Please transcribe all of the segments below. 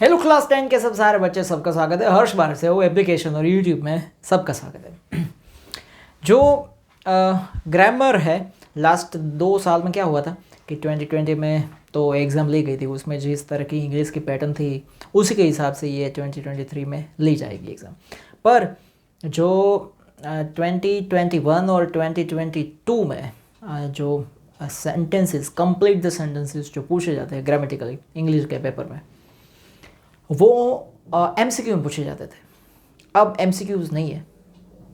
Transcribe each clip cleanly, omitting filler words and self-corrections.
Hello class 10 के सब सारे बच्चे, सबका स्वागत है। हर्ष भारत से वो एप्लीकेशन और यूट्यूब में सबका स्वागत है। जो ग्रामर है, लास्ट 2 साल में क्या हुआ था कि 2020 में तो एग्ज़ाम ली गई थी, उसमें जिस तरह की इंग्लिश की पैटर्न थी उसी के हिसाब से ये 2023 में ली जाएगी एग्ज़ाम। पर जो 2021 और 2022 में जो सेंटेंसेस, कंप्लीट द सेंटेंसेस जो पूछे जाते हैं ग्रामेटिकली इंग्लिश के पेपर में, वो एमसीक्यू में पूछे जाते थे। अब एमसीक्यूज नहीं है,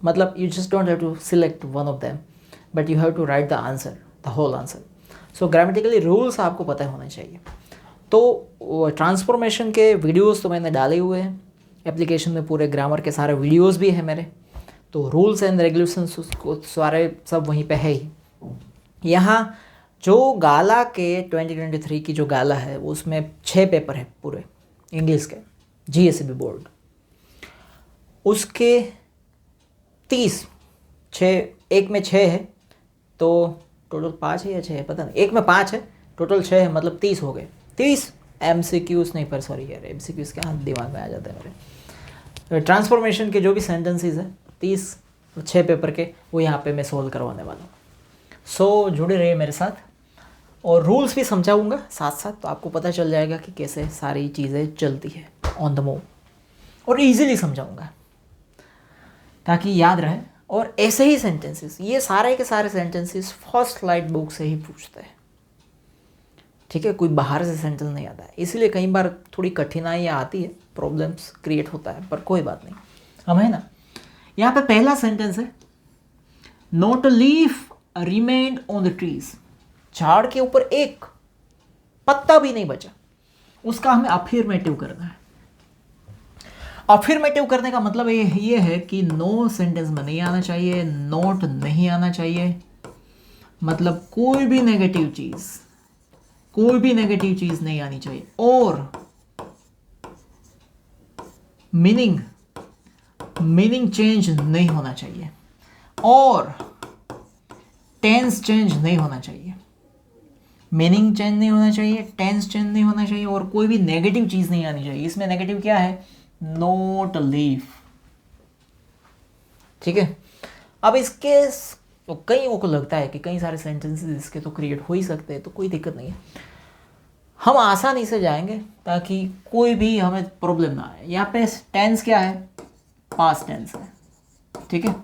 मतलब you just don't have to select one of them but you have to write the answer, the whole answer. So grammatically rules आपको पता होने चाहिए। तो ट्रांसफॉर्मेशन के वीडियोस तो मैंने डाले हुए हैं एप्लीकेशन में, पूरे ग्रामर के सारे वीडियोस भी हैं मेरे। तो रूल्स एंड रेगुलेशंस उसको सारे सब वहीं पे है ही। यहाँ जो गाला के 2023 की जो गाला है उसमें 6 पेपर है पूरे इंग्लिश के, जीएसबी बोर्ड। उसके 30 एक में 6 है, तो टोटल 5 है या 6 है पता नहीं, एक में 5 है टोटल 6 है, मतलब 30 हो गए। 30 एमसीक्यूज नहीं, पर सॉरी यार, एमसीक्यूज क्या दिमाग में आ जाता है मेरे। ट्रांसफॉर्मेशन के जो भी सेंटेंसेस है 30 6 पेपर के, वो यहाँ पे मैं सोल्व करवाने वाला हूँ। सो जुड़े रहिए मेरे साथ, और रूल्स भी समझाऊंगा साथ साथ, तो आपको पता चल जाएगा कि कैसे सारी चीज़ें चलती है ऑन द मूव, और इजीली समझाऊंगा ताकि याद रहे। और ऐसे ही सेंटेंसेस, ये सारे के सारे सेंटेंसेस फर्स्ट लाइट बुक से ही पूछते हैं, ठीक है, कोई बाहर से सेंटेंस नहीं आता है। इसीलिए कई बार थोड़ी कठिनाइयाँ आती है, प्रॉब्लम्स क्रिएट होता है, पर कोई बात नहीं। हम है ना, यहाँ पे पहला सेंटेंस है, not a leaf remained on the trees. झाड़ के ऊपर एक पत्ता भी नहीं बचा, उसका हमें अफर्मेटिव करना है। अफर्मेटिव करने का मतलब ये है कि नो सेंटेंस में नहीं आना चाहिए, नोट नहीं आना चाहिए, मतलब कोई भी नेगेटिव चीज नहीं आनी चाहिए, और मीनिंग चेंज नहीं होना चाहिए, और टेंस चेंज नहीं होना चाहिए। मीनिंग चेंज नहीं होना चाहिए, टेंस चेंज नहीं होना चाहिए, और कोई भी नेगेटिव चीज़ नहीं आनी चाहिए। इसमें नेगेटिव क्या है? नोट लीफ, ठीक है। अब इसके तो कईयों को लगता है कि कई सारे सेंटेंसेस इसके तो क्रिएट हो ही सकते हैं, तो कोई दिक्कत नहीं है, हम आसानी से जाएंगे ताकि कोई भी हमें प्रॉब्लम ना आए। यहाँ पे टेंस क्या है? पास्ट टेंस है, ठीक है।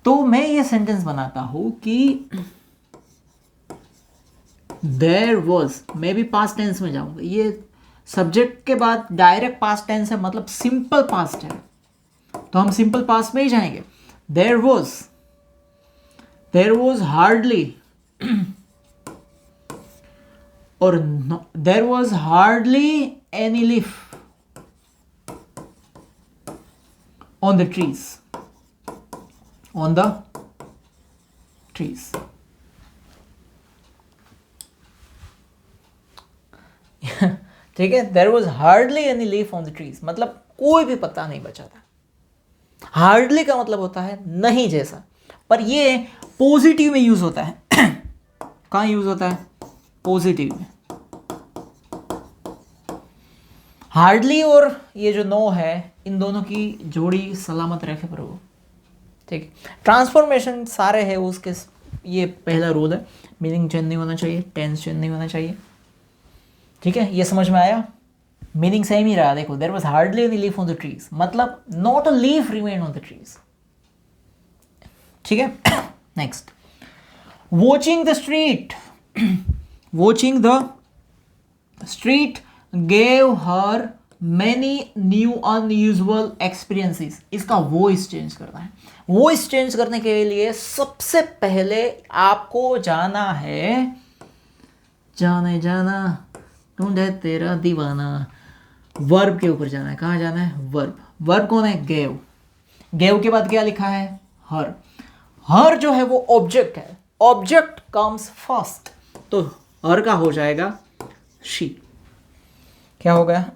तो मैं ये सेंटेंस बनाता हूं कि देयर वॉज, मैं भी पास्ट टेंस में जाऊंगा। ये सब्जेक्ट के बाद डायरेक्ट पास्ट टेंस है, मतलब सिंपल पास्ट है, तो हम सिंपल पास्ट में ही जाएंगे। देयर वॉज हार्डली, और there was hardly any leaf on the trees, ठीक है। There was hardly any leaf on the trees, मतलब कोई भी पत्ता नहीं बचा था। हार्डली का मतलब होता है नहीं जैसा, पर ये पॉजिटिव में यूज होता है। कहाँ यूज होता है? पॉजिटिव में। हार्डली और ये जो नो है, इन दोनों की जोड़ी सलामत रखे प्रभु, ठीक। ट्रांसफॉर्मेशन सारे है उसके, ये पहला रूल है, मीनिंग चेंज नहीं होना चाहिए, टेंस चेंज नहीं होना चाहिए, ठीक है। ये समझ में आया? मीनिंग सेम ही रहा, देखो, there was hardly any leaf on the trees, मतलब not a leaf remain on the trees, ठीक है। Next, watching the street gave her many new unusual experiences. इसका वॉइस चेंज करना है। वॉइस चेंज करने के लिए सबसे पहले आपको जाना है, जाना ढूंढे तेरा दीवाना, वर्ब के ऊपर जाना है। कहाँ जाना है? वर्ब कौन है? गेव के बाद क्या लिखा है? हर जो है वो ऑब्जेक्ट है, ऑब्जेक्ट कम्स फर्स्ट, तो हर का हो जाएगा शी। क्या हो गया?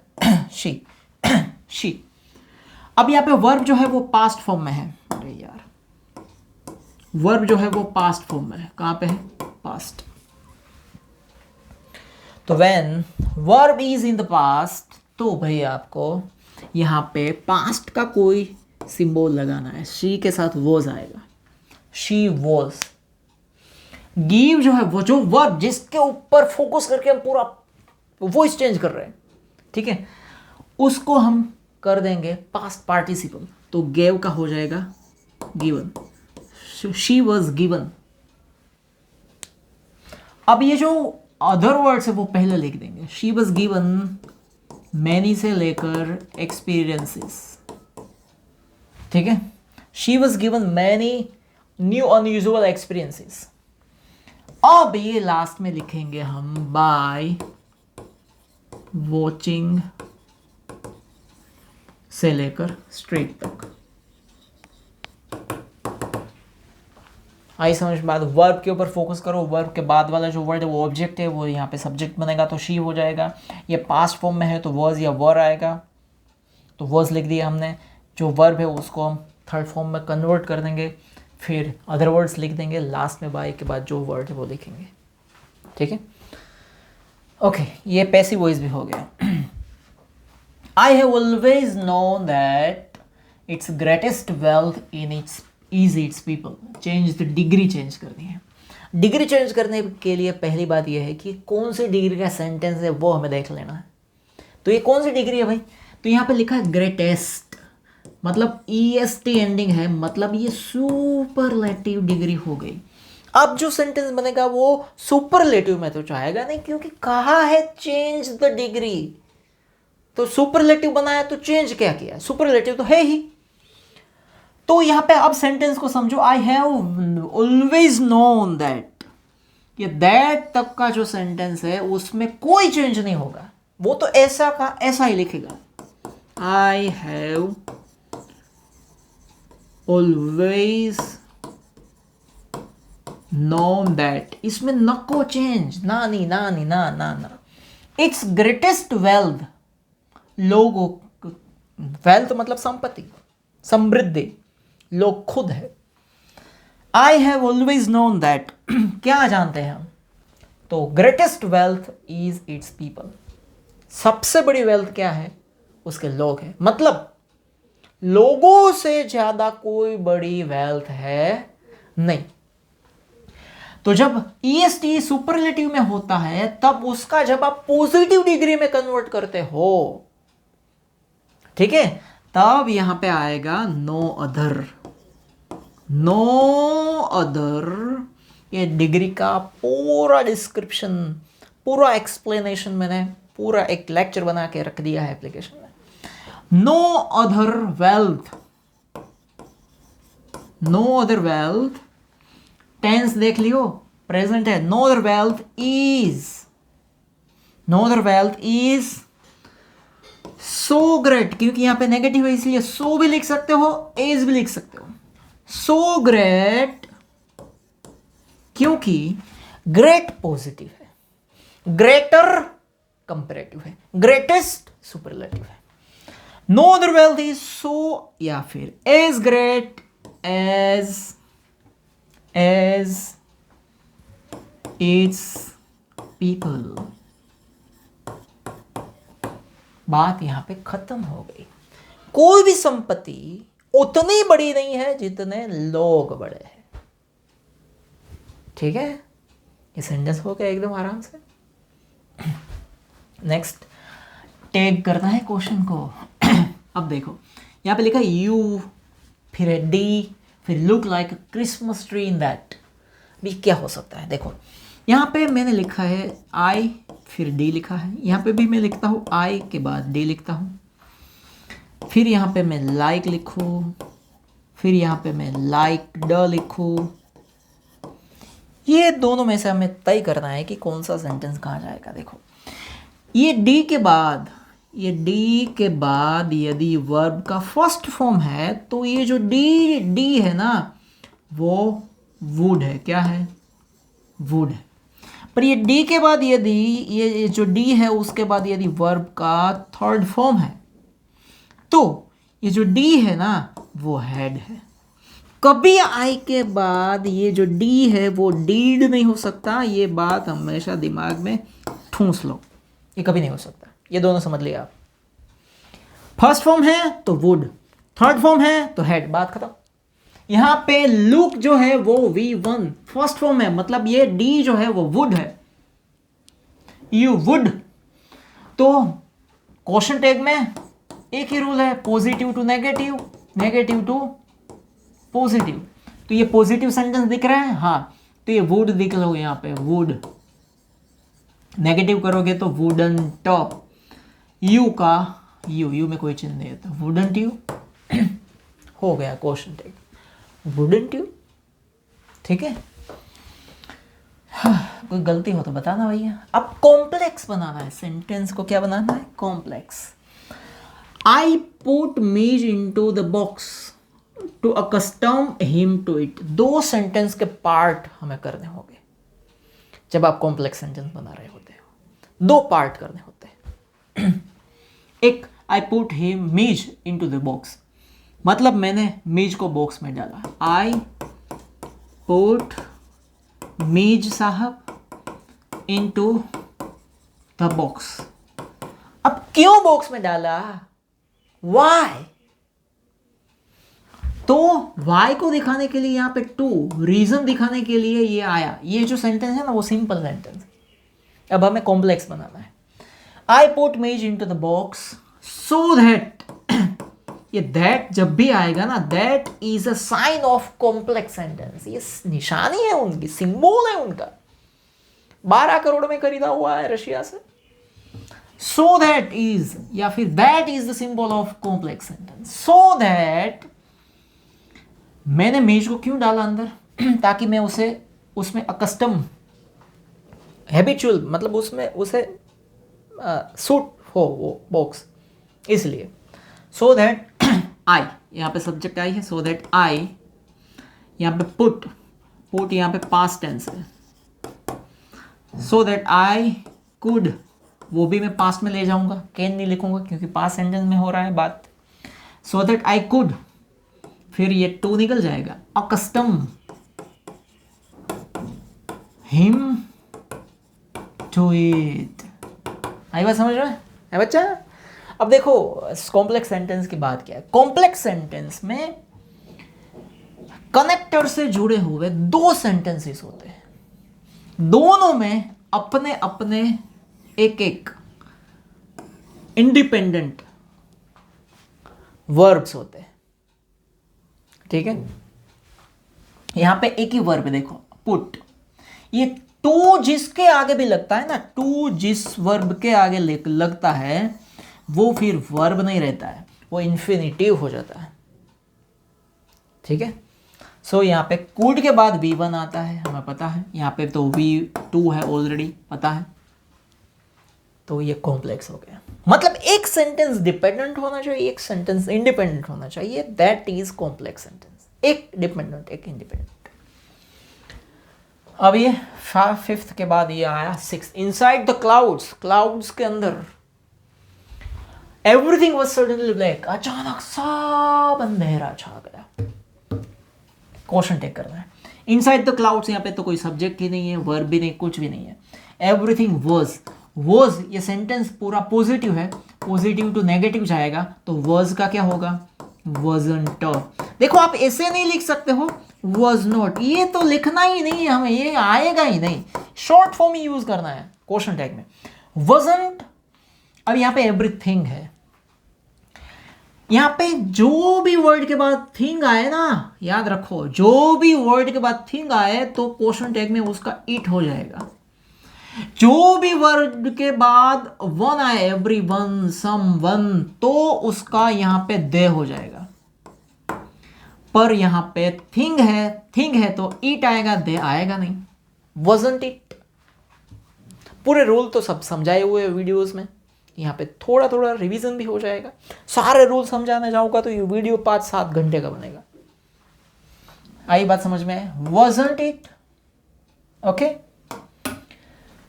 शी। अब यहाँ पे वर्ब जो है वो पास्ट फॉर्म में है। अरे यार, वर्ब जो है वो पास्ट फॉर्म में है। कहाँ पे है? पास्ट। तो when verb is in the past, तो भाई आपको यहाँ पे पास्ट का कोई सिंबल लगाना है। शी के साथ वॉज आएगा, शी वॉज। गिव जो है वो जो वर्ब जिसके ऊपर फोकस करके हम पूरा वॉइस चेंज कर रहे हैं, ठीक है, उसको हम कर देंगे पास्ट पार्टिसिपल। तो गेव का हो जाएगा गिवन, शी वॉज गिवन। अब ये जो अदर वर्ड्स है वो पहले लिख देंगे। शी वॉज गिवन मैनी से लेकर एक्सपीरियंसेस, ठीक है, she was given many new unusual experiences. अब ये लास्ट में लिखेंगे हम बाय वॉचिंग से लेकर स्ट्रीट तक। आई समझ बात। वर्ब के ऊपर फोकस करो, वर्ब के बाद वाला जो वर्ड है वो ऑब्जेक्ट है, वो यहाँ पे सब्जेक्ट बनेगा तो शी हो जाएगा। ये पास्ट फॉर्म में है तो वॉज या वर आएगा, तो वॉज लिख दिया हमने। जो वर्ब है उसको हम थर्ड फॉर्म में कन्वर्ट कर देंगे, फिर अदर वर्ड्स लिख देंगे, लास्ट में बाय के बाद जो वर्ड है वो लिखेंगे, ठीक है। ओके, ये पैसिव वॉइस भी हो गया। I have always known that it's greatest wealth in its is it's people. Change the degree change करनी है। डिग्री चेंज करने के लिए पहली बात यह है कि कौन सी डिग्री का सेंटेंस है वो हमें देख लेना है। तो ये कौन सी डिग्री है भाई? तो यहाँ पे लिखा है ग्रेटेस्ट, मतलब EST एंडिंग है, मतलब ये सुपरलेटिव डिग्री हो गई। अब जो सेंटेंस बनेगा वो सुपरलेटिव में तो चाहेगा नहीं, क्योंकि कहा है चेंज द डिग्री, तो सुपरलेटिव बनाया तो चेंज क्या किया? सुपरलेटिव तो है ही। तो यहां पे अब सेंटेंस को समझो। I have always known that, ये दैट तक का जो सेंटेंस है उसमें कोई चेंज नहीं होगा, वो तो ऐसा का ऐसा ही लिखेगा। I have always known that, इसमें नको चेंज, ना नहीं ना नहीं ना ना ना। इट्स ग्रेटेस्ट वेल्थ, लोगों, वेल्थ मतलब संपत्ति, समृद्धि, लोग खुद है। I have always known that, क्या जानते हैं हम? तो greatest wealth is it's people, सबसे बड़ी वेल्थ क्या है? उसके लोग हैं, मतलब लोगों से ज्यादा कोई बड़ी वेल्थ है नहीं। तो जब EST सुपरलेटिव में होता है तब उसका जब आप पॉजिटिव डिग्री में कन्वर्ट करते हो, ठीक है, तब यहां पे आएगा नो अदर। नो अदर, ये डिग्री का पूरा डिस्क्रिप्शन, पूरा एक्सप्लेनेशन मैंने पूरा एक लेक्चर बना के रख दिया है एप्लीकेशन में। No other wealth, no other wealth, tense देख लियो, प्रेजेंट है। No other wealth is, no other wealth is so great, क्योंकि यहां पे नेगेटिव है इसलिए सो भी लिख सकते हो, एज भी लिख सकते हो। सो ग्रेट, क्योंकि ग्रेट पॉजिटिव है, ग्रेटर कंपैरेटिव है, ग्रेटेस्ट सुपरलेटिव है। No other wealth is so या फिर as great as its people. बात यहां पे खत्म हो गई। कोई भी संपत्ति उतनी बड़ी नहीं है जितने लोग बड़े हैं, ठीक है। ये सेंटेंस हो गया एकदम आराम से। नेक्स्ट टैग करना है क्वेश्चन को। अब देखो यहां पे लिखा यू, फिर है डी, फिर look like Christmas tree in that. भी क्या हो सकता है? देखो यहां पे मैंने लिखा है आई, फिर डी लिखा है। यहां पे भी मैं लिखता हूं आई के बाद डी लिखता हूं, फिर यहाँ पे मैं लाइक लिखूँ, फिर यहाँ पे मैं लाइक ड लिखूँ। ये दोनों में से हमें तय करना है कि कौन सा सेंटेंस कहाँ जाएगा। देखो ये डी के बाद, ये डी के बाद यदि वर्ब का फर्स्ट फॉर्म है तो ये जो डी है ना वो वुड है। क्या है? वुड है। पर ये डी के बाद यदि ये जो डी है उसके बाद यदि वर्ब का थर्ड फॉर्म है तो ये जो डी है ना वो हेड है। कभी आई के बाद ये जो डी है वो डीड नहीं हो सकता। ये बात हमेशा दिमाग में ठूंस लो, ये कभी नहीं हो सकता। ये दोनों समझ लिया आप। फर्स्ट फॉर्म है तो वुड, थर्ड फॉर्म है तो हैड, बात खत्म। यहां पे लुक जो है वो V1 फर्स्ट फॉर्म है, मतलब ये D जो है वो वुड है, यू वुड। तो क्वेश्चन टैग में एक ही रूल है, positive to negative, negative to positive. तो ये पॉजिटिव सेंटेंस दिख रहा है, हाँ, तो ये वुड दिख लो यहां पे, वुड। नेगेटिव करोगे तो वुडंट, यू का यू में कोई चिन्ह नहीं है तो वुडंट यू हो गया क्वेश्चन टैग, वुडंट यू। ठीक है, कोई गलती हो तो बताना भैया। अब कॉम्प्लेक्स बनाना है, सेंटेंस को क्या बनाना है, complex. I put Mees into the box to accustom him to it. दो सेंटेंस के पार्ट हमें करने होंगे जब आप कॉम्प्लेक्स सेंटेंस बना रहे होते हो, दो पार्ट करने होते हैं। एक, आई पुट हिम मीज इनटू द बॉक्स, मतलब मैंने मीज को बॉक्स में डाला। आई पुट मीज साहब इनटू द बॉक्स। अब क्यों बॉक्स में डाला, वाई, तो वाई को दिखाने के लिए यहां पे टू, रीजन दिखाने के लिए ये आया। ये जो सेंटेंस है ना वो सिंपल सेंटेंस। अब हमें कॉम्प्लेक्स बनाना है। I put Mees into the box so that, ये दैट जब भी आएगा ना, that is a sign of complex sentence. ये निशानी है उनकी, सिंबल है उनका। 12 करोड़ में खरीदा हुआ है रशिया से। सो दैट इज, या फिर that is the symbol of complex sentence. So that, मैंने मेज को क्यों डाला अंदर, ताकि मैं उसे उसमें अकस्टम, हैबिचुअल, मतलब उसमें उसे सूट हो वो बॉक्स, इसलिए। सो दैट आई, यहाँ पे सब्जेक्ट आई है, सो दैट आई, यहाँ पे पुट, पुट यहाँ पे पास्ट टेंस है। सो दैट आई कुड, वो भी मैं पास्ट में ले जाऊंगा, कैन नहीं लिखूंगा क्योंकि पास्ट सेंटेंस में हो रहा है बात। सो दैट आई कुड, फिर ये टू निकल जाएगा, अकस्टम हिम टू इट। आई बात समझ रहे हैं बच्चा? अब देखो कॉम्प्लेक्स सेंटेंस की बात क्या है। कॉम्प्लेक्स सेंटेंस में कनेक्टर से जुड़े हुए दो सेंटेंसेस होते हैं, दोनों में अपने अपने एक एक इंडिपेंडेंट वर्ब्स होते हैं। ठीक है, यहां पे एक ही वर्ब है, देखो पुट। ये टू जिसके आगे भी लगता है ना, टू जिस वर्ब के आगे लगता है वो फिर वर्ब नहीं रहता है, वो इन्फिनिटिव हो जाता है। ठीक है, सो यहाँ पे कुड के बाद V1 आता है, हमें पता है। यहाँ पे तो V2 है ऑलरेडी, पता है। तो ये कॉम्प्लेक्स हो गया, मतलब एक सेंटेंस डिपेंडेंट होना चाहिए, एक सेंटेंस इंडिपेंडेंट होना चाहिए, दैट इज कॉम्प्लेक्स सेंटेंस। एक डिपेंडेंट, एक इंडिपेंडेंट। अब ये फिफ्थ के बाद ये आया six, inside the clouds. Clouds के अंदर एवरीथिंग वाज सडनली ब्लैक, अचानक सब अंधेरा छा गया। क्वेश्चन टेक करना है। इनसाइड द क्लाउड्स, यहाँ पे तो कोई सब्जेक्ट ही नहीं है, वर्ब भी नहीं, कुछ भी नहीं है। एवरीथिंग वाज, वाज ये सेंटेंस पूरा पॉजिटिव है, पॉजिटिव टू नेगेटिव जाएगा तो वाज का क्या होगा, wasn't। देखो आप ऐसे नहीं लिख सकते हो was not, ये तो लिखना ही नहीं है हमें, ये आएगा ही नहीं, शॉर्ट फॉर्म ही यूज करना है क्वेश्चन टैग में। wasn't, अब यहाँ पे एवरीथिंग है, यहाँ पे जो भी वर्ड के बाद थिंग आए ना, याद रखो, जो भी वर्ड के बाद थिंग आए तो क्वेश्चन टैग में उसका इट हो जाएगा। जो भी वर्ड के बाद वन आए, एवरी वन, सम वन, तो उसका यहां पे दे हो जाएगा। पर यहां पे थिंग है तो इट आएगा, दे आएगा नहीं। wasn't it। पूरे रूल तो सब समझाए हुए वीडियोस में, यहाँ पे थोड़ा थोड़ा रिवीजन भी हो जाएगा। सारे रूल समझाने जाऊंगा तो ये वीडियो 5-7 घंटे का बनेगा। आई बात समझ में? wasn't it। ओके,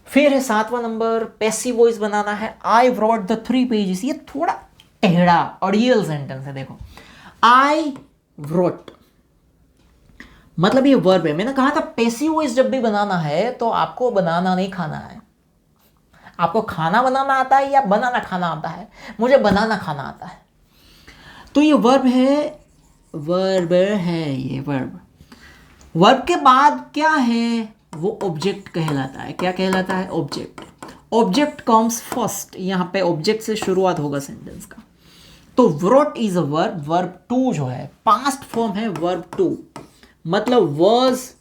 फिर है 7वां नंबर, पैसिव वॉइस बनाना है। आई wrote the 3 pages। ये थोड़ा टेढ़ा ऑडियल सेंटेंस है। देखो आई wrote, मतलब ये वर्ब है। मैंने कहा था पैसिव वॉइस जब भी बनाना है तो आपको बनाना नहीं खाना है। आपको खाना बनाना आता है या बनाना खाना आता है? मुझे बनाना खाना आता है। तो ये वर्ब है, वर्ब है ये वर्ब। वर्ब के बाद क्या है, वो ऑब्जेक्ट कहलाता है। क्या कहलाता है? ऑब्जेक्ट। ऑब्जेक्ट कम्स फर्स्ट, यहाँ पे ऑब्जेक्ट से शुरुआत होगा सेंटेंस का। तो wrote is a verb. Verb two जो है पास्ट फॉर्म है वर्ब टू, मतलब वर्स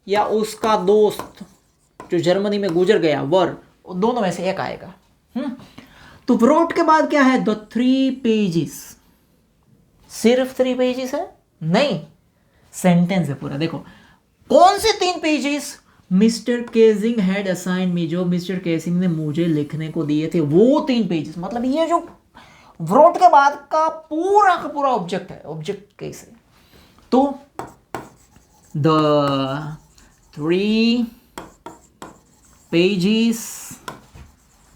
या उसका दोस्त जो जर्मनी में गुजर गया, वर, दोनों में से एक आएगा। तो व्रॉट के बाद क्या है? The 3 pages. सिर्फ 3 पेजेस है? नहीं, सेंटेंस है पूरा। देखो कौन से 3 pages? Mister Kesling had assign मी, जो मिस्टर केजिंग ने मुझे लिखने को दिए थे, वो 3 पेजेस। मतलब ये जो व्रॉट के बाद का पूरा ऑब्जेक्ट है, ऑब्जेक्ट केस है। तो the 3 pages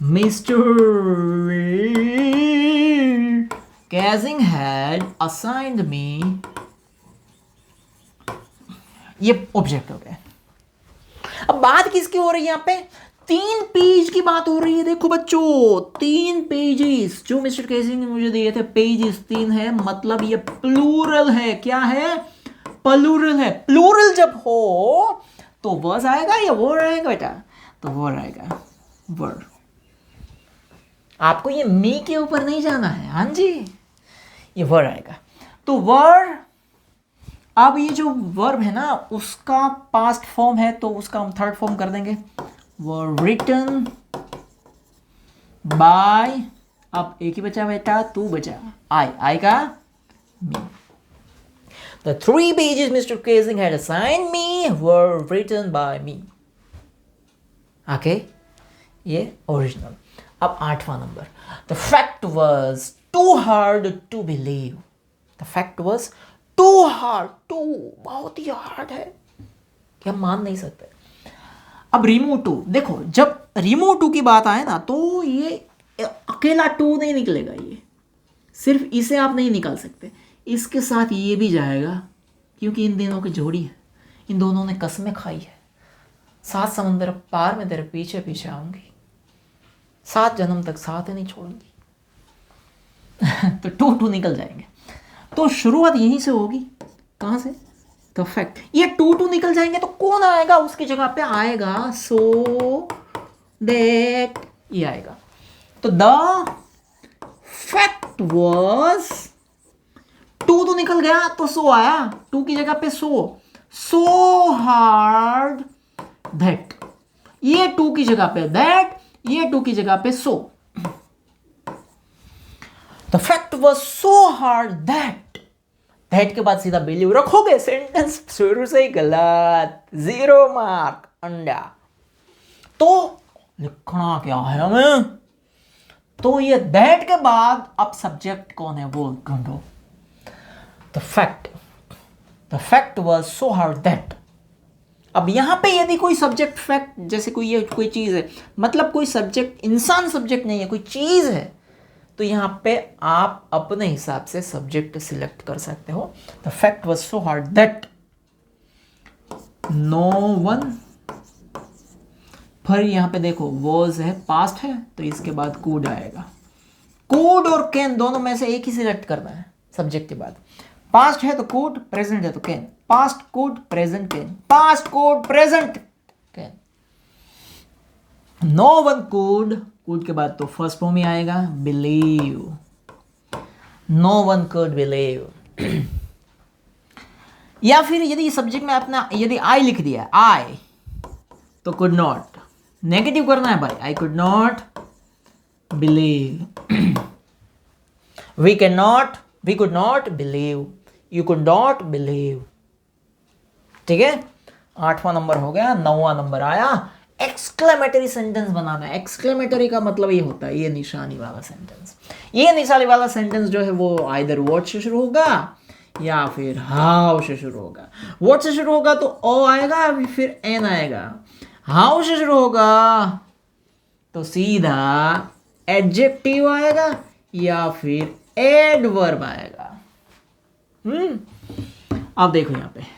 mister Kesling had assigned me, ये ऑब्जेक्ट हो गया। अब बात किसकी हो रही है यहाँ पे? 3 पेज की बात हो रही है। देखो बच्चों 3 पेजेस जो मिस्टर केजिंग ने मुझे दिए थे, पेजेस 3 है, मतलब ये प्लूरल है। क्या है? प्लूरल है। प्लूरल जब हो तो वर्स आएगा या वर्ड आएगा बेटा? तो वर्ड आएगा, वर्ड। आपको ये मी के ऊपर नहीं जाना है, हाँ जी, ये वर्ड आएगा। तो वर्ड, अब ये जो वर्ब है ना उसका पास्ट फॉर्म है, तो उसका हम थर्ड फॉर्म कर देंगे, वर रिटन बाय, अब एक ही बचा बेटा, तू बचा, आई का मी। The 3 pages Mr. Casing had assigned me were written by me. Okay, ये ओरिजिनल। अब 8वां number, The fact was too hard to believe. The fact was too hard, too बहुत ही हार्ड है कि हम मान नहीं सकते। अब रिमूव टू, देखो जब रिमूव टू की बात आए ना तो ये अकेला टू नहीं निकलेगा, ये सिर्फ इसे आप नहीं निकाल सकते, इसके साथ ये भी जाएगा, क्योंकि इन दिनों की जोड़ी है, इन दोनों ने कसमें खाई है, 7 समंदर पार में तेरे पीछे पीछे आऊंगी, 7 जन्म तक साथ ही नहीं छोड़ूंगी। तो टू निकल जाएंगे। तो शुरुआत यहीं से होगी, कहां से? तो फैक्ट, ये टू निकल जाएंगे तो कौन आएगा उसकी जगह पे? आएगा सो दैट, ये आएगा। तो द फैक्ट वॉज, टू तो निकल गया तो सो आया, टू की जगह पे सो हार्ड दैट, ये टू की जगह पे दैट, ये टू की जगह पे so. The fact was so hard that, that के बाद सीधा बिलीव रखोगे, सेंटेंस शुरू से ही गलत, 0 मार्क, अंडा। तो लिखना क्या है हमें? तो ये दैट के बाद अब सब्जेक्ट कौन है वो ढूंढो। The fact was so hard that. अब यहां पे यदि कोई सब्जेक्ट फैक्ट, जैसे कोई चीज है, मतलब कोई सब्जेक्ट, इंसान सब्जेक्ट नहीं है, कोई चीज है, तो यहां पे आप अपने हिसाब से सब्जेक्ट सिलेक्ट कर सकते हो। The fact was so hard that no one, फिर यहां पे देखो वॉज है, पास्ट है, तो इसके बाद कुड आएगा। कुड और कैन दोनों में से एक ही सिलेक्ट करना है सब्जेक्ट के बाद। पास्ट है तो कुड, प्रेजेंट है तो can, past could present can, past could present can. No one could, could के बाद तो फर्स्ट फॉर्म ही आएगा, believe, no one could believe. या फिर यदि सब्जेक्ट में अपना यदि आई लिख दिया, आई, तो कुड नॉट, नेगेटिव करना है भाई, I could not believe, we can not, we could not believe, you could not believe. ठीक है, 8वां नंबर हो गया। 9वां नंबर आया, एक्सक्लेमेटरी सेंटेंस बनाना है। एक्सक्लेमेटरी का मतलब ये होता है, ये निशानी वाला सेंटेंस। ये निशानी वाला सेंटेंस जो है वो आइदर व्हाट से शुरू होगा या फिर हाउ से शुरू होगा। व्हाट से शुरू होगा तो ओ आएगा, फिर एन आएगा। हाउ से शुरू होगा तो सीधा एडजेक्टिव आएगा या फिर एडवर्ब आएगा। अब देखो यहाँ पे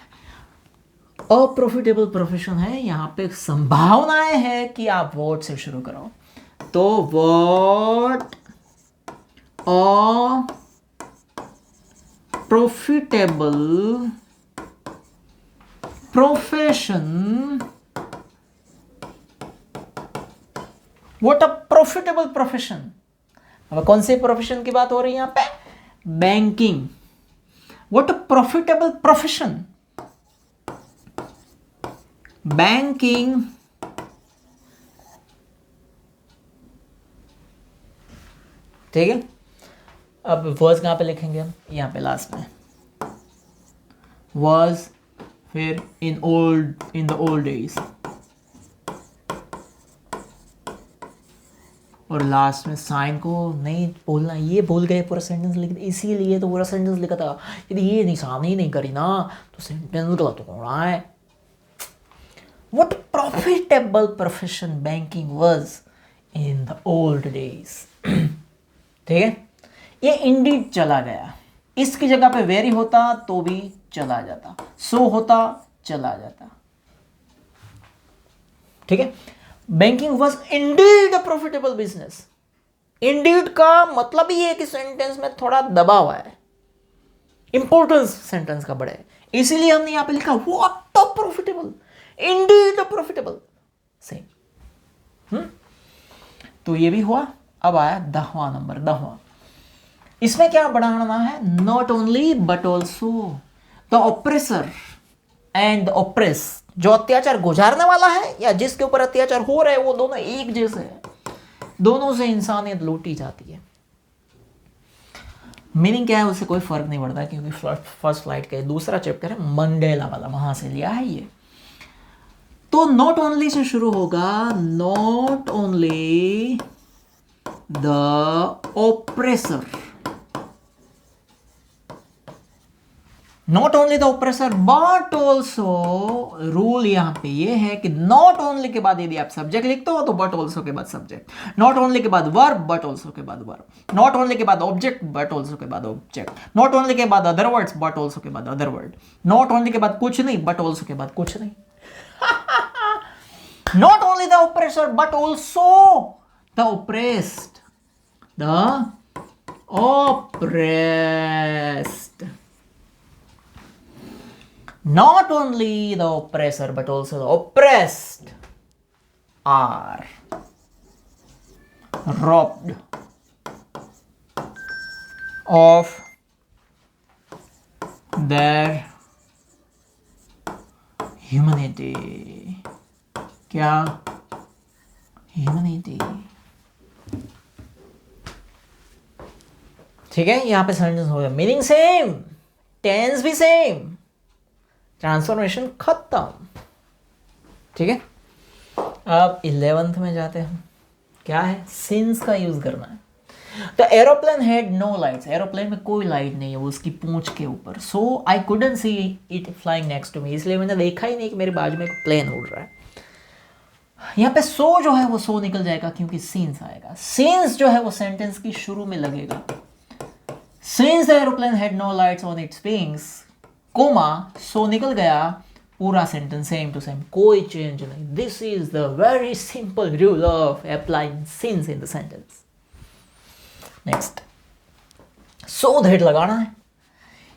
अप्रॉफिटेबल प्रोफेशन है, यहाँ पे संभावनाएं है कि आप वॉट से शुरू करो, तो what profitable profession. What a profitable profession. अब कौन से प्रोफेशन की बात हो रही है यहां पे? Banking. What a profitable profession. Banking ठीक है. अब वर्स कहां पे लिखेंगे हम? यहां पे लास्ट में was, फिर in the old days, और लास्ट में साइन को नहीं बोलना. ये भूल गए पूरा सेंटेंस लिख, इसीलिए तो पूरा सेंटेंस लिखा था. यदि ये निशान ही नहीं करी ना तो सेंटेंस गलत हो रहा है. What profitable profession banking was in the old days. ठीक है. ये इंडीड चला गया. इसकी जगह पे वेरी होता तो भी चला जाता, सो होता चला जाता. ठीक है. Banking was indeed a profitable business. Indeed का मतलब ही है कि सेंटेंस में थोड़ा दबाव है, इंपॉर्टेंस सेंटेंस का बड़ा है, इसीलिए हमने यहां पे लिखा what a profitable, indeed a profitable. सही. तो ये भी हुआ. अब आया 10वां नंबर. 10वां. इसमें क्या बढ़ाना है? Not only but also the oppressor and the oppress. जो अत्याचार गुजारने वाला है या जिसके ऊपर अत्याचार हो रहा है वो दोनों एक जैसे हैं. दोनों से इंसानियत लूटी जाती है. मीनिंग क्या है उससे कोई फर्क नहीं पड़ता, क्योंकि फर्स्ट फ्लाइट का दूसरा चैप्टर है मंडेला वाला, वहां से लिया है ये. तो नॉट ओनली से शुरू होगा. Not only the oppressor, not only the oppressor but also. Rule यहां पे ये है कि नॉट ओनली के बाद यदि आप सब्जेक्ट लिखते हो तो बट ऑल्सो के बाद सब्जेक्ट, नॉट ओनली के बाद वर्ब बट ऑल्सो के बाद वर्ब, नॉट ओनली के बाद ऑब्जेक्ट बट ऑल्सो के बाद ऑब्जेक्ट, नॉट ओनली के बाद अदर वर्ड्स बट ऑल्सो के बाद अदर वर्ड, नॉट ओनली के बाद कुछ नहीं बट ऑल्सो के बाद कुछ नहीं. Not only the oppressor but also the oppressed. The oppressed. Not only the oppressor but also the oppressed are robbed of their humanity. क्या? Humanity. ठीक है. यहां पे सेंटेंस हो गया. मीनिंग सेम, टेंस भी सेम, ट्रांसफॉर्मेशन खत्म. ठीक है. अब 11th में जाते हैं. क्या है? सिंस का यूज करना है. तो aeroplane had no lights. Aeroplane में कोई लाइट नहीं है, वो उसकी पूंछ के ऊपर. So I couldn't see it flying next to me. इसलिए मैंने देखा ही नहीं कि मेरे बाजू में एक प्लेन उड़ रहा है. यहाँ पे सो जो है वो सो निकल जाएगा क्योंकि सिंस आएगा. सिंस जो है वो सेंटेंस की शुरू में लगेगा. Since the aeroplane had no lights on its wings, comma so निकल गया. पूरा सेंटेंस सेम टू सेम, कोई चेंज नहीं. This is the very simple rule of applying since in the sentence. Next, so that लगाना है.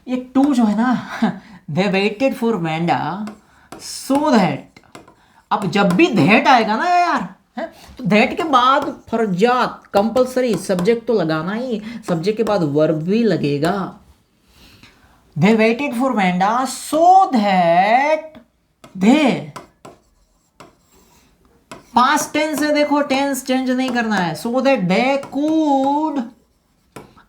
ये too जो है ना, they waited for Wanda so that. अब जब भी दैट आएगा ना यार, है तो दैट के बाद फर्जात कंपलसरी सब्जेक्ट तो लगाना ही. सब्जेक्ट के बाद वर्ब भी लगेगा. They waited for Wanda so that they. Past tense है, देखो टेंस चेंज नहीं करना है. So that they could.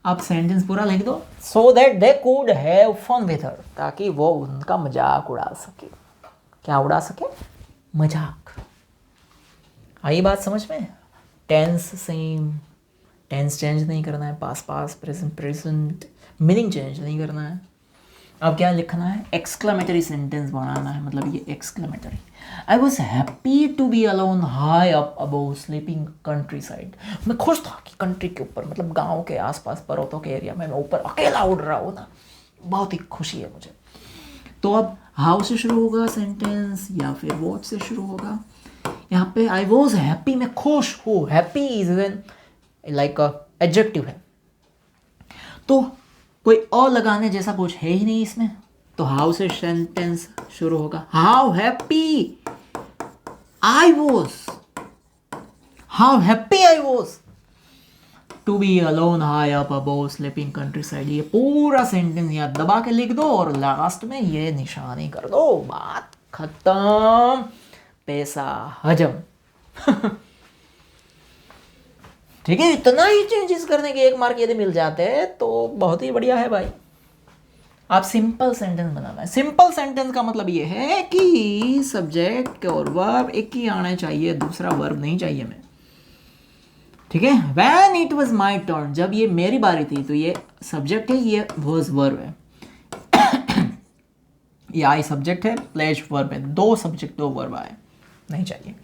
अब सेंटेंस पूरा लिख दो. So that they could have fun with her, ताकि वो उनका मजाक उड़ा सके. क्या उड़ा सके? मजाक. आई बात समझ में? टेंस सेम, टेंस चेंज नहीं करना है. पास पास प्रेजेंट प्रेजेंट, मीनिंग चेंज नहीं करना है. अब क्या लिखना है? एक्सक्लेमेटरी सेंटेंस बनाना है. मतलब ये exclamatory. I was happy to be alone high up above sleeping countryside. मैं खुश था कि कंट्री के ऊपर, मतलब गांव के आसपास पर्वतों के एरिया में मैं ऊपर अकेला उड़ रहा हूँ ना, बहुत ही खुशी है मुझे. तो अब हाउ से शुरू होगा सेंटेंस या फिर व्हाट से शुरू होगा? यहाँ पे आई वॉज हैप्पी, मैं खुश हूँ. Happy is an like adjective है. तो कोई और लगाने जैसा कुछ है ही नहीं इसमें, तो हाउ से सेंटेंस शुरू होगा? How happy I was, how happy I was to be alone high up above sleeping countryside. ये पूरा सेंटेंस यहाँ दबा के लिख दो और लास्ट में ये निशानी कर दो, बात खत्म, पैसा हजम। ठीक है, इतना ही चेंजेस करने के 1 मार्क यदि मिल जाते हैं तो बहुत ही बढ़िया है भाई। आप सिंपल सेंटेंस बनाना है। सिंपल सेंटेंस का मतलब ये है कि सब्जेक्ट और वर्ब एक ही आना चाहिए, दूसरा वर्ब नहीं चाहिए मैं। ठीक है, when it was my turn, जब ये मेरी बारी थी, तो ये सब्जेक्ट है, ये वाज वर्ब है। ये आई सब्जेक्ट है, प्लेज वर्ब है, 2 सब्जेक्ट 2 वर्ब आए, नहीं चाहिए।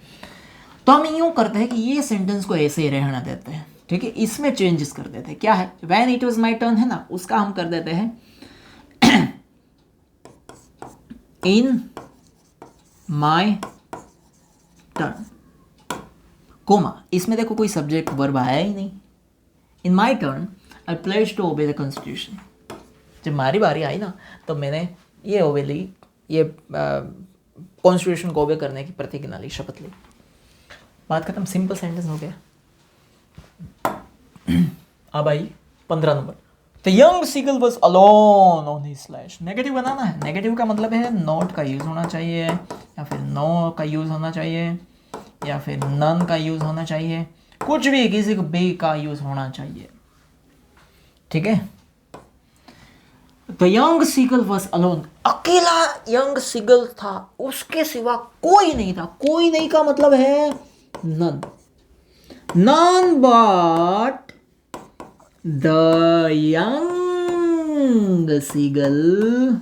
तो हम यूं करते हैं कि ये सेंटेंस को ऐसे ही रहना देते हैं। ठीक है, इसमें चेंजेस कर देते हैं। क्या है? When it was my turn है ना, उसका हम कर देते हैं इन माय टर्न, कोमा, इसमें देखो कोई सब्जेक्ट वर्ब आया ही नहीं। In my turn I pledge to obey the constitution, जब हमारी बारी आई ना तो मैंने ये ओबे ली, ये कॉन्स्टिट्यूशन को ओबे करने की प्रतिज्ञा ली, शपथ ली, बात खत्म, सिंपल सेंटेंस हो गया। अब आई 15 number. The young seagull was alone on his slash. Negative बनाना है। नेगेटिव का मतलब है नॉट का यूज होना चाहिए, या फिर नो का यूज होना चाहिए, या फिर नन का यूज होना चाहिए, कुछ भी, किसी को बी का यूज होना चाहिए। ठीक है, the young seagull was alone, अकेला यंग सीगल था, उसके सिवा कोई नहीं था। कोई नहीं का मतलब है none, none but the young seagull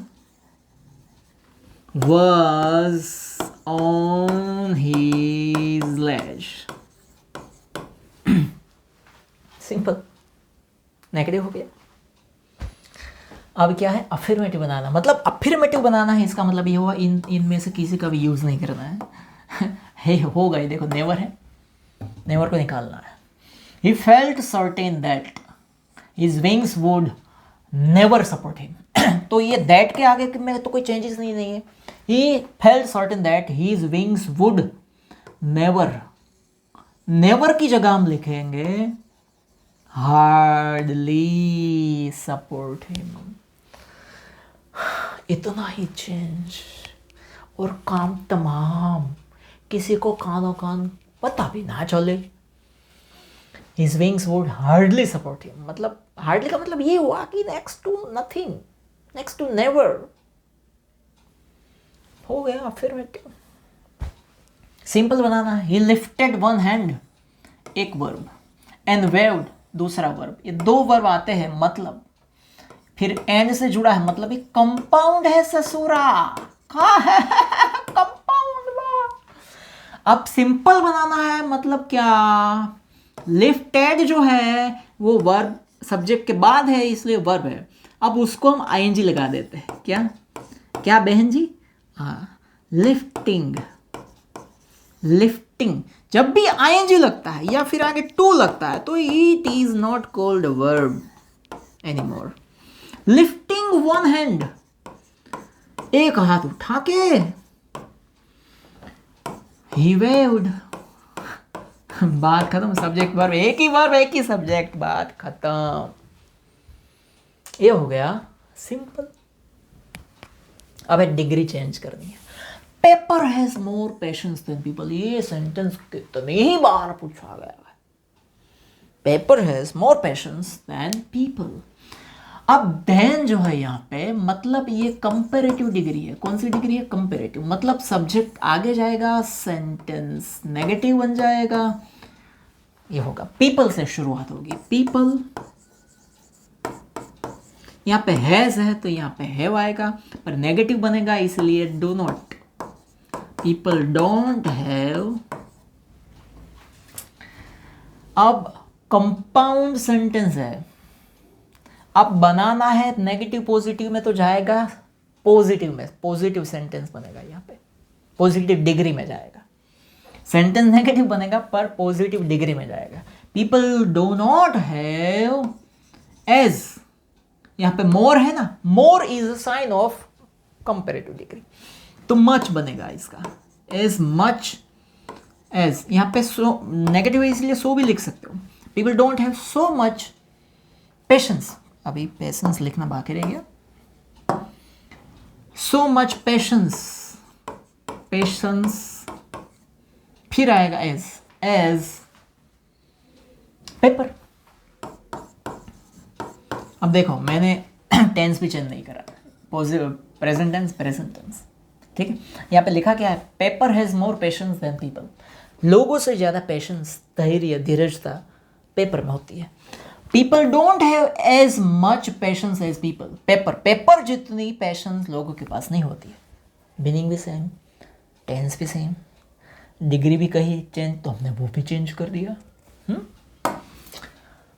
was on his ledge. Simple, negative हो गया। अब क्या है? अफर्मेटिव बनाना। मतलब अफर्मेटिव बनाना है, इसका मतलब ये हुआ इनमें से किसी का भी यूज नहीं करना है। हो गए, देखो नेवर है, नेवर को निकालना है। He felt certain that his wings would never support him. तो ये that के आगे में तो कोई चेंजेस नहीं है। He felt certain that his wings would never की जगह हम लिखेंगे hardly support him. इतना ही चेंज और काम तमाम, किसी को कानों कान पता भी ना चले। His wings would hardly support him, मतलब hardly का मतलब ये हुआ कि next to nothing, next to never हो गया अफर्मेटिव। सिंपल बनाना है। He lifted one hand, एक वर्ब, and waved, दूसरा वर्ब। ये 2 वर्ब आते हैं, मतलब फिर एंड से जुड़ा है, मतलब एक कंपाउंड है ससुरा। कहाँ है कंपाउंड में। अब सिंपल बनाना है, मतलब क्या? लिफ्टेड जो है वो वर्ब सब्जेक्ट के बाद है, इसलिए वर्ब है। अब उसको हम आईएनजी लगा देते हैं। क्या क्या बहन जी? हाँ, लिफ्टिंग। लिफ्टिंग जब भी आईएनजी लगता है या फिर आगे टू लगता है तो it is not called verb anymore. Lifting one hand, एक हाथ उठा के, ही वेव्ड, बात खत्म। सब्जेक्ट वर्ब, एक ही सब्जेक्ट, बात खत्म। ये हो गया सिंपल। अब डिग्री चेंज करनी है। Paper has more patience than people. ये सेंटेंस कितनी ही बार पूछा गया है। Paper has more patience than people. अब देन जो है यहाँ पे, मतलब ये कंपैरेटिव डिग्री है। कौन सी डिग्री है? कंपैरेटिव। मतलब सब्जेक्ट आगे जाएगा, सेंटेंस नेगेटिव बन जाएगा। ये होगा पीपल से शुरुआत होगी। पीपल, यहाँ पे हैज है तो यहाँ पे हैव आएगा, पर नेगेटिव बनेगा इसलिए do not. People don't have. अब कंपाउंड सेंटेंस है। अब बनाना है नेगेटिव पॉजिटिव में तो जाएगा पॉजिटिव में, पॉजिटिव सेंटेंस बनेगा। यहाँ पे पॉजिटिव डिग्री में जाएगा। सेंटेंस नेगेटिव बनेगा पर पॉजिटिव डिग्री में जाएगा। People do not have as यहाँ पे मोर है ना, more is a sign of comparative degree, तो मच बनेगा इसका, एज मच एज। यहाँ पे सो नेगेटिव है इसलिए सो भी लिख सकते हो। People don't have so much patience, अभी पेशेंस लिखना बाकी रह गया। सो मच पेशेंस, पेशेंस फिर आएगा एज, एज पेपर। अब देखो मैंने टेंस भी चेंज नहीं करा, positive present tense, present tense, ठीक है। यहाँ पे लिखा क्या है, paper has more patience than people. लोगों से ज्यादा पेशेंस, धैर्य, धीरजता पेपर में होती है। People don't have as much patience as people. पेपर जितनी पेशेंस लोगों के पास नहीं होती है। मीनिंग भी सेम, टेंस भी सेम, डिग्री भी कही चेंज, तो हमने वो भी चेंज कर दिया।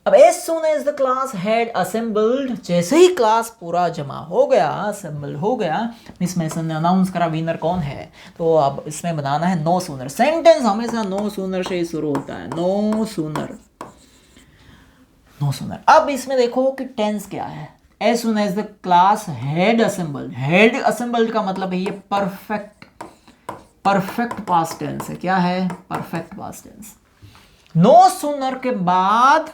अब as soon as the class had assembled, जैसे ही क्लास पूरा जमा हो गया, असेंबल हो गया, मिस मैसन ने अनाउंस करा विनर कौन है। तो अब इसमें बनाना है नो सूनर। सेंटेंस हमेशा नो सूनर से ही शुरू होता है, नो सूनर, नो सूनर। अब इसमें देखो कि टेंस क्या है। as soon as the class had assembled, had assembled का मतलब है ये परफेक्ट पास्ट टेंस है। क्या है, perfect past tense. No sooner के बाद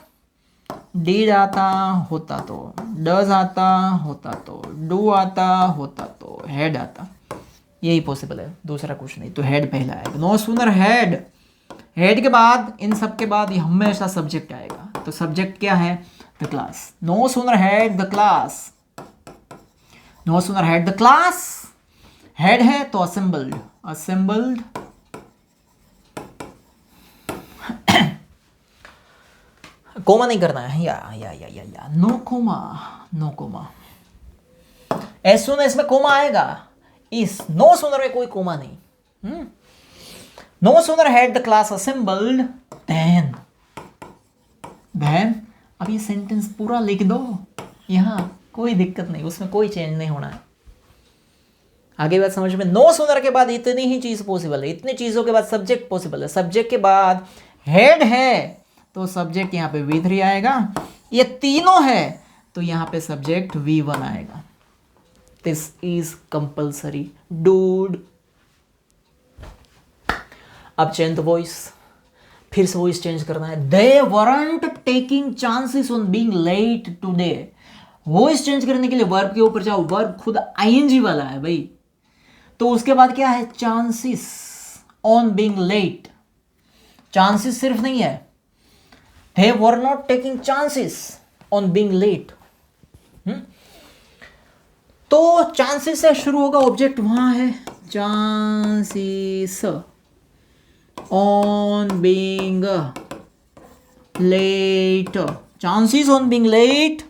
डिड आता होता तो, डज आता होता तो, डू आता होता तो, हेड आता, यही पॉसिबल है, दूसरा कुछ नहीं। तो हेड पहला आएगा। नो सूनर हैड, हेड के बाद, इन सब के बाद ये हमेशा सब्जेक्ट आएगा। तो सब्जेक्ट क्या है, the class. No sooner had the class, no sooner had the class, had है तो असेंबल्ड, असेंबल्ड। कोमा नहीं करना है, या no comma, no comma. As soon इसमें कोमा आएगा, इस नो सूनर में कोई कोमा नहीं। No sooner had the class assembled than, अब ये सेंटेंस पूरा लिख दो, यहां कोई दिक्कत नहीं, उसमें कोई चेंज नहीं होना है। आगे बात समझ में। नो सूनर के बाद इतनी ही चीज पॉसिबल है, इतनी चीजों के बाद सब्जेक्ट पॉसिबल है। सब्जेक्ट के बाद हेड है तो सब्जेक्ट यहाँ पे V3 आएगा। ये तीनों है तो यहाँ पे सब्जेक्ट V1 आएगा। This is compulsory dude. अब चेंज वॉइस, फिर से वॉइस चेंज करना है। They weren't taking chances on being late today. Voice change करने के लिए वर्ब के ऊपर जाओ, वर्ब खुद ING वाला है भाई। तो उसके बाद क्या है, chances on being late. Chances सिर्फ नहीं है, they were not taking chances on being late। तो चांसेस से शुरू होगा, ऑब्जेक्ट वहां है, chances on being late, chances on being late.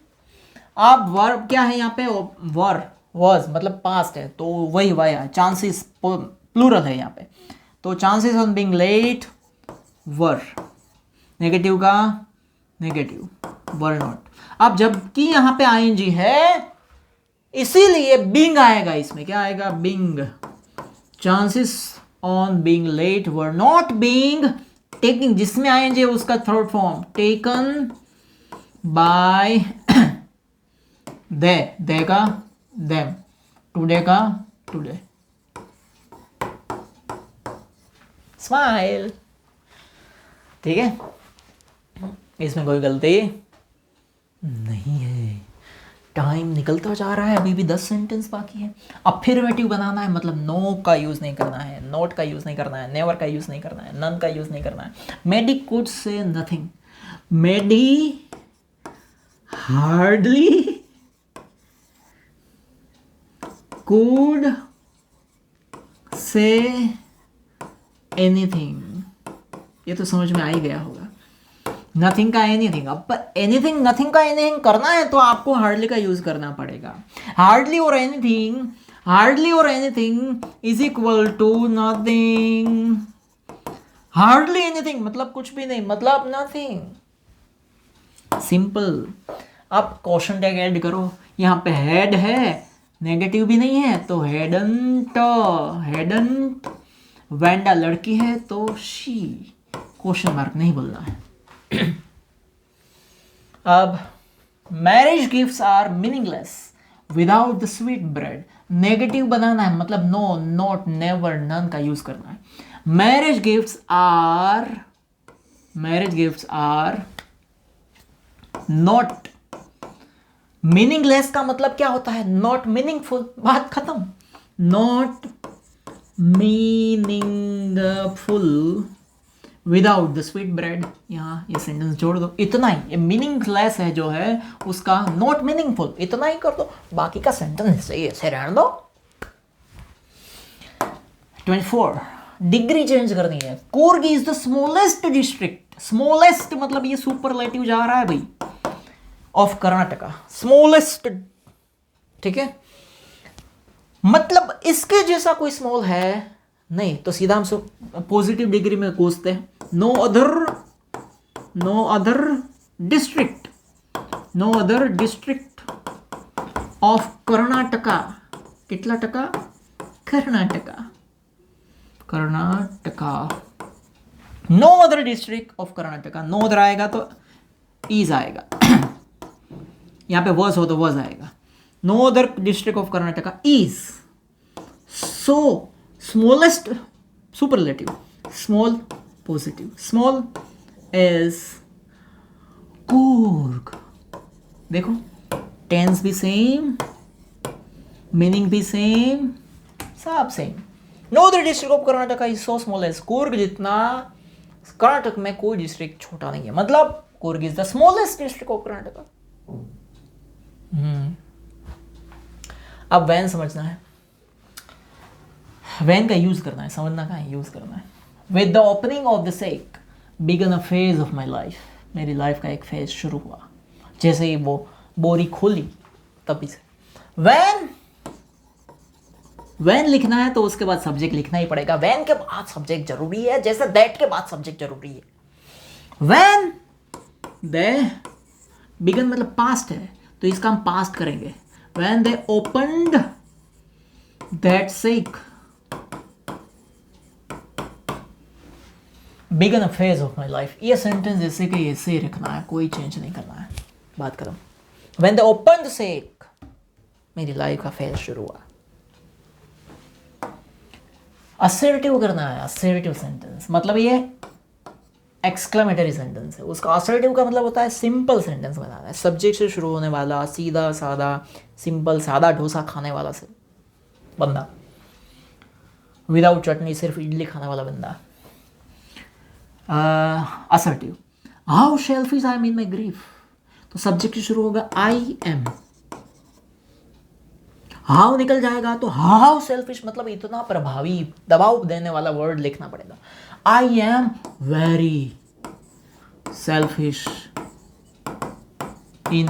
अब वर्ब क्या है यहाँ पे, वर वॉज मतलब पास्ट है, तो वही वाया है, चांसेस प्लूरल है यहाँ पे। तो chances on being late were, negative का नेगेटिव, वर नॉट। अब जबकि यहां पे ING है इसीलिए बिंग आएगा, इसमें क्या आएगा, being. Chances on being late were not being taking, जिसमें ING है उसका third form taken by they का देम, टुडे का टुडे। स्माइल, ठीक है, इसमें कोई गलती नहीं है। टाइम निकलता जा रहा है, अभी भी 10 सेंटेंस बाकी है। अफर्मेटिव बनाना है, मतलब नो का यूज नहीं करना है, नॉट का यूज नहीं करना है, नेवर का यूज नहीं करना है, नन का यूज नहीं करना है। Maddy could say nothing, Maddy hardly could say anything. ये तो समझ में आ ही गया होगा। नथिंग का एनीथिंग, अब एनीथिंग नथिंग का एनीथिंग करना है तो आपको हार्डली का यूज करना पड़ेगा। हार्डली और एनीथिंग, हार्डली और anything is equal to nothing. Hardly anything मतलब कुछ भी नहीं, मतलब नथिंग, सिंपल। अब क्वेश्चन टैग ऐड करो, यहाँ पे हेड है, नेगेटिव भी नहीं है तो हेडंट, हेडंट। वेंडा लड़की है तो शी, क्वेश्चन मार्क नहीं बोलना है। अब marriage gifts are meaningless without the sweet bread. Negative बनाना है मतलब नो, नॉट, नेवर, नन का यूज करना है। Marriage gifts are not meaningless का मतलब क्या होता है? नॉट मीनिंगफुल, बात खत्म। Not meaningful without the sweet bread. यहाँ ये सेंटेंस जोड़ दो, इतना ही। ये मीनिंगलेस है जो है उसका नॉट मीनिंगफुल, इतना ही कर दो, बाकी का सेंटेंस सही ऐसे रहने दो। 24 डिग्री चेंज करनी है। Coorg is the smallest district. Smallest मतलब ये सुपरलेटिव जा रहा है भाई, ऑफ कर्नाटका, स्मॉलेस्ट, ठीक है। मतलब इसके जैसा कोई स्मॉल है नहीं, तो सीधा हम सब पॉजिटिव डिग्री में कोसते हैं। No other district of Karnataka. कितना टका? Karnataka. No other district of Karnataka. No other आएगा तो ईज आएगा यहां पे वर्स हो तो वर्स आएगा। No other district of Karnataka is so smallest superlative, small positive, small as Coorg. देखो टेंस भी सेम, मीनिंग भी सेम, सब same. No other district of Karnataka is so small as Coorg. जितना कर्नाटक में कोई डिस्ट्रिक्ट छोटा नहीं है, मतलब Coorg is the smallest district of Karnataka. अब वैन समझना है, वैन का यूज करना है, समझना का है, यूज करना है। With the opening of the sack began a phase of my life. मेरी लाइफ का एक फेज शुरू हुआ, जैसे ही वो बोरी खोली तभी से। वैन लिखना है तो उसके बाद सब्जेक्ट लिखना ही पड़ेगा। वैन के बाद सब्जेक्ट जरूरी है, जैसे दैट के बाद सब्जेक्ट जरूरी है। वैन दे बिगन मतलब पास्ट है, तो इसका हम पास्ट करेंगे। When they opened that sack began a phase of my life. ये सेंटेंस जैसे कि ऐसे ही रखना है, कोई चेंज नहीं करना है, बात करो। When they open the sake, मेरी लाइफ का फेज शुरू हुआ। असर्टिव करना है, असर्टिव सेंटेंस मतलब ये एक्सक्लेमेटरी सेंटेंस है। उसका असर्टिव का मतलब होता है सिंपल सेंटेंस बनाना है, सब्जेक्ट से शुरू होने वाला, सीधा सादा, सिंपल, सादा डोसा खाने वाला से बंदा, विदाउट चटनी, सिर्फ इडली खाने वाला बंदा। Assertive. How shellfish I am in my grief, तो सब्जेक्ट से शुरू होगा आई एम। हाउ निकल जाएगा तो हाउ सेल्फिश मतलब इतना प्रभावी, दबाव देने वाला वर्ड लिखना पड़ेगा। I am very selfish in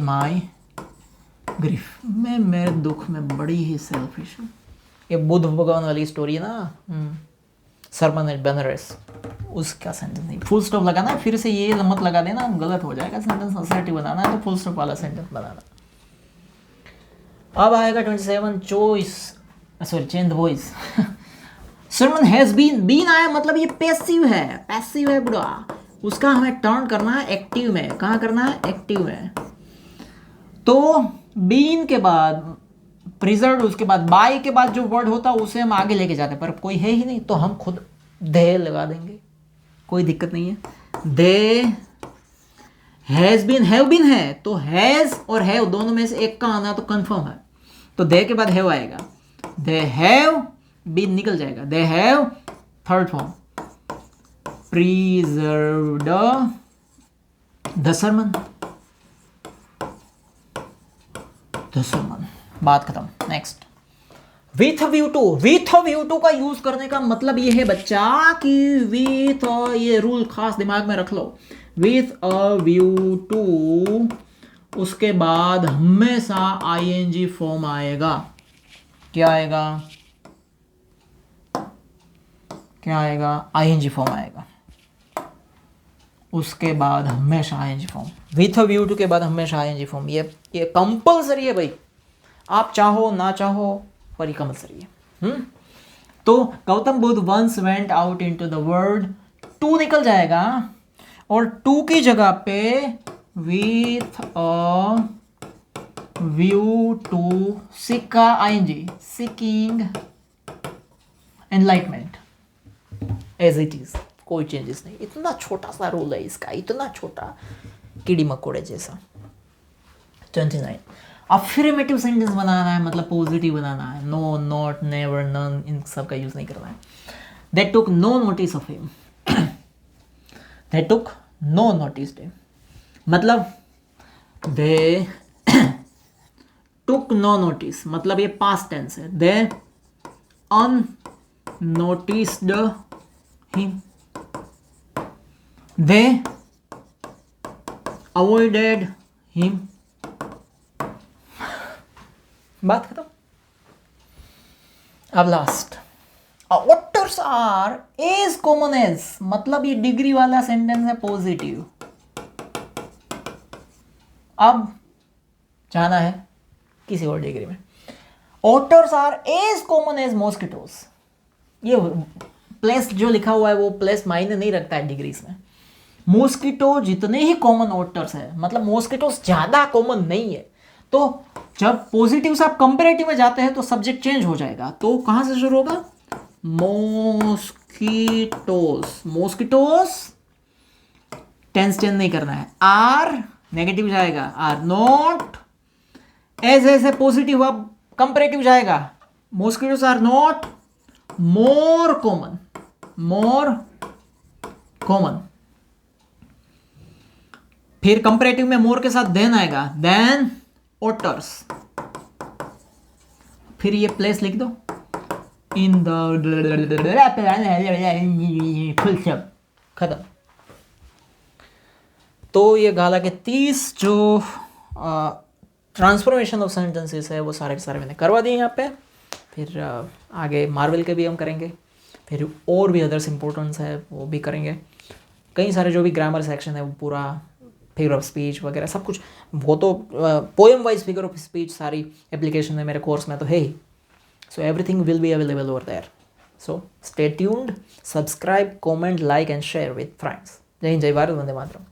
my grief. मैं मेरे दुख में बड़ी ही सेल्फिश हूँ। ये बुद्ध भगवान वाली स्टोरी है ना, सरमन एट बनारस, उसका सेंटेंस नहीं। फुल स्टॉप लगाना है, फिर से ये मत लगा देना, गलत हो जाएगा सेंटेंस। असर्टिव बनाना है तो फुल स्टॉप वाला सेंटेंस बनाना। अब आएगा 27 choice, sorry change the voice. Sermon has been आया मतलब ये पैसिव है बुढ़ा, उसका हमें टर्न करना है एक्टिव में। कहाँ करना है? एक्टिव में। तो बीन के बाद प्रिजर्व, उसके बाद बाय के बाद जो वर्ड होता है उसे हम आगे लेके जाते हैं, पर कोई है ही नहीं तो हम खुद दे लगा देंगे, कोई दिक्कत नहीं है। They has been, have been है तो हैज और हैव दोनों में से एक का आना तो कंफर्म है, तो दे के बाद हैव आएगा। दे हैव बीन निकल जाएगा। They have third form preserved the sermon, बात खत्म। नेक्स्ट, विथ व्यू टू का यूज करने का मतलब ये है बच्चा कि विथ, ये रूल खास दिमाग में रख लो, विथ अ व्यू टू उसके बाद हमेशा आईएनजी फॉर्म आएगा। क्या आएगा? आईएनजी फॉर्म आएगा। उसके बाद हमेशा ING form, with a view to के बाद हमेशा आईएनजी फॉर्म। ये कंपलसरी है भाई, आप चाहो ना चाहो पर ये कंपलसरी है। तो Gautam Buddha once went out into the world to निकल जाएगा और टू की जगह पे with a view to seek का ING, seeking enlightenment as it is, कोई चेंजेस नहीं। इतना छोटा सा रोल है इसका, इतना छोटा, कीड़ी मकोड़े जैसा। 29 अफर्मेटिव सेंटेंस बनाना है, मतलब पॉजिटिव बनाना है। नो, नॉट, नेवर, नन, इन सब का यूज नहीं करना है। They took no notice of him, they took no notice him, मतलब दे टुक नो नोटिस, मतलब ये पास्ट टेंस है। They unnoticed him, they avoided him. बात खत्म। अब last, otters are as common as, मतलब ये डिग्री वाला सेंटेंस है पॉजिटिव। अब जाना है किसी और डिग्री में। Otters are as common as mosquitoes, ये प्लेस जो लिखा हुआ है वो प्लेस मायने नहीं रखता है डिग्रीज में। मॉस्किटो जितने ही कॉमन ऑटर्स है, मतलब मॉस्किटोज ज्यादा कॉमन नहीं है। तो जब पॉजिटिव से आप कंपेरेटिव में जाते हैं तो सब्जेक्ट चेंज हो जाएगा। तो कहां से शुरू होगा? मॉस्किटोज, मॉस्किटोज टेंस चेंज नहीं करना है। आर नेगेटिव जाएगा, आर नॉट एज ऐसे पॉजिटिव, अब कंपेरेटिव जाएगा। Mosquitoes are not more common, more common. फिर कंपेरेटिव में मोर के साथ देन आएगा, देन ओटर्स। फिर ये प्लेस लिख दो, इन द फुल स्टॉप, खत्म। तो ये गाला के 30 जो ट्रांसफॉर्मेशन ऑफ सेंटेंसेस है वो सारे के सारे मैंने करवा दिए यहाँ पे। फिर आगे मार्वल के भी हम करेंगे, फिर और भी अदर्स इंपॉर्टेंस है वो भी करेंगे। कई सारे जो भी ग्रामर सेक्शन है वो पूरा, फिगर ऑफ स्पीच वगैरह सब कुछ, वो तो poem wise figure of speech सारी एप्लीकेशन है मेरे कोर्स में तो है ही। So everything will be available over there. So stay tuned, subscribe, comment, like and share with friends. जय हिंद, जय भारत, वंदे मातरम।